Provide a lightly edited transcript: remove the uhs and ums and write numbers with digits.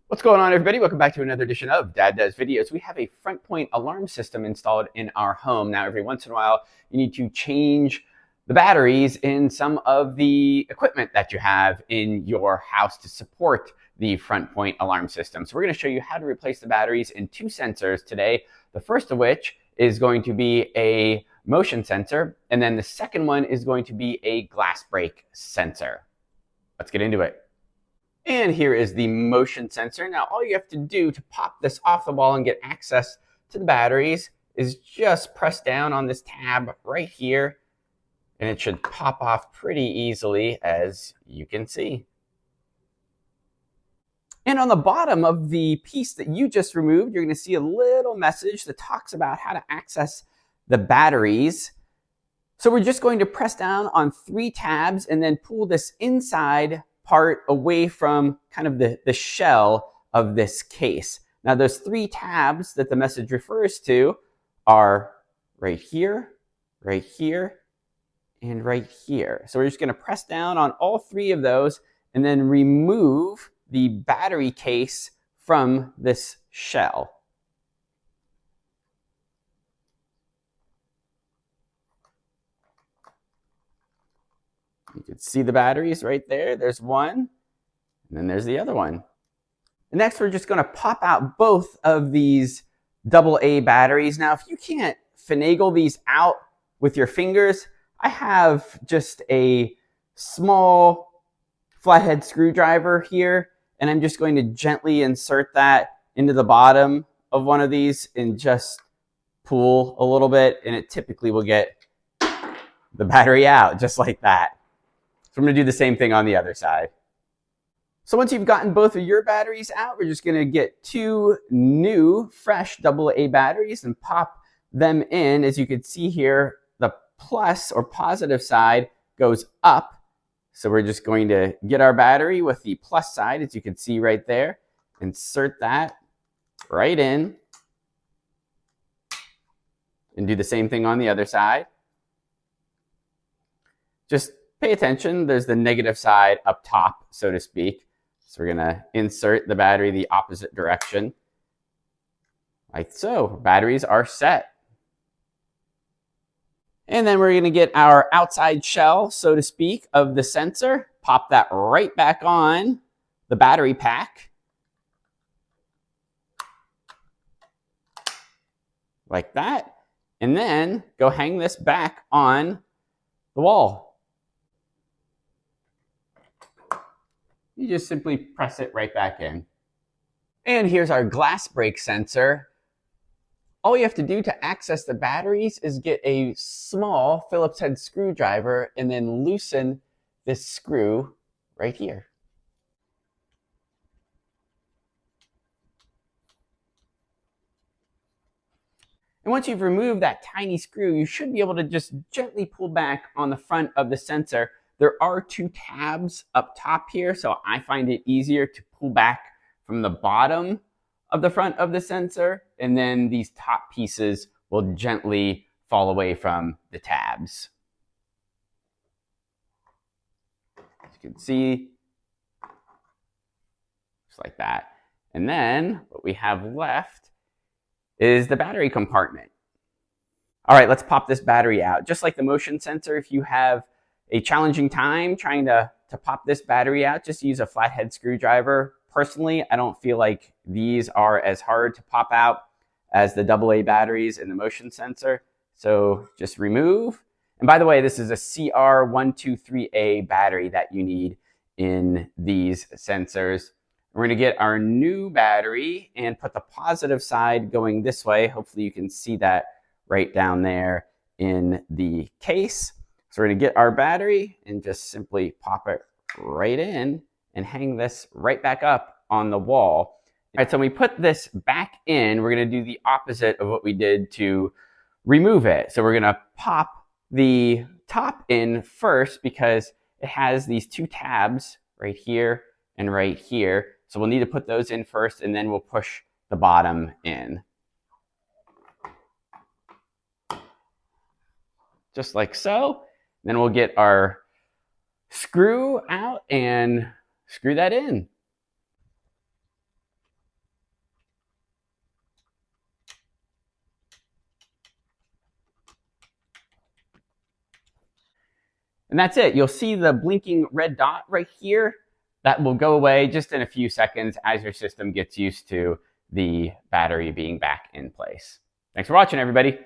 What's going on, everybody? Welcome back to another edition of Dad Does Videos. We have a Frontpoint alarm system installed in our home. Now, every once in a while, you need to change the batteries in some of the equipment that you have in your house to support the Frontpoint alarm system. So we're going to show you how to replace the batteries in two sensors today. The first of which is going to be a motion sensor, and then the second one is going to be a glass break sensor. Let's get into it. And here is the motion sensor. Now, all you have to do to pop this off the wall and get access to the batteries is just press down on this tab right here, and it should pop off pretty easily, as you can see. And on the bottom of the piece that you just removed, you're going to see a little message that talks about how to access the batteries. So we're just going to press down on 3 tabs and then pull this inside part away from kind of the shell of this case. Now, those 3 tabs that the message refers to are right here, and right here. So we're just going to press down on all 3 of those and then remove the battery case from this shell. You can see the batteries right there. There's one, and then there's the other one. And next, we're just going to pop out both of these AA batteries. Now, if you can't finagle these out with your fingers, I have just a small flathead screwdriver here, and I'm just going to gently insert that into the bottom of one of these and just pull a little bit, and it typically will get the battery out just like that. So I'm going to do the same thing on the other side. So once you've gotten both of your batteries out, we're just going to get 2 new, fresh AA batteries and pop them in. As you can see here, the plus or positive side goes up. So we're just going to get our battery with the plus side, as you can see right there. Insert that right in. And do the same thing on the other side. Just pay attention, there's the negative side up top, so to speak. So we're gonna insert the battery the opposite direction, like so. Batteries are set. And then we're gonna get our outside shell, so to speak, of the sensor, pop that right back on the battery pack, like that. And then go hang this back on the wall. You just simply press it right back in. And here's our glass break sensor. All you have to do to access the batteries is get a small Phillips head screwdriver and then loosen this screw right here. And once you've removed that tiny screw, you should be able to just gently pull back on the front of the sensor. There are 2 tabs up top here, so I find it easier to pull back from the bottom of the front of the sensor, and then these top pieces will gently fall away from the tabs. As you can see, just like that. And then what we have left is the battery compartment. All right, let's pop this battery out. Just like the motion sensor, if you have a challenging time trying to pop this battery out, just use a flathead screwdriver. Personally, I don't feel like these are as hard to pop out as the AA batteries in the motion sensor. So just remove. And by the way, this is a CR123A battery that you need in these sensors. We're going to get our new battery and put the positive side going this way. Hopefully you can see that right down there in the case. So we're going to get our battery and just simply pop it right in and hang this right back up on the wall. All right, so when we put this back in, we're going to do the opposite of what we did to remove it. So we're going to pop the top in first because it has these 2 tabs right here and right here. So we'll need to put those in first, and then we'll push the bottom in. Just like so. Then we'll get our screw out and screw that in. And that's it. You'll see the blinking red dot right here. That will go away just in a few seconds as your system gets used to the battery being back in place. Thanks for watching, everybody.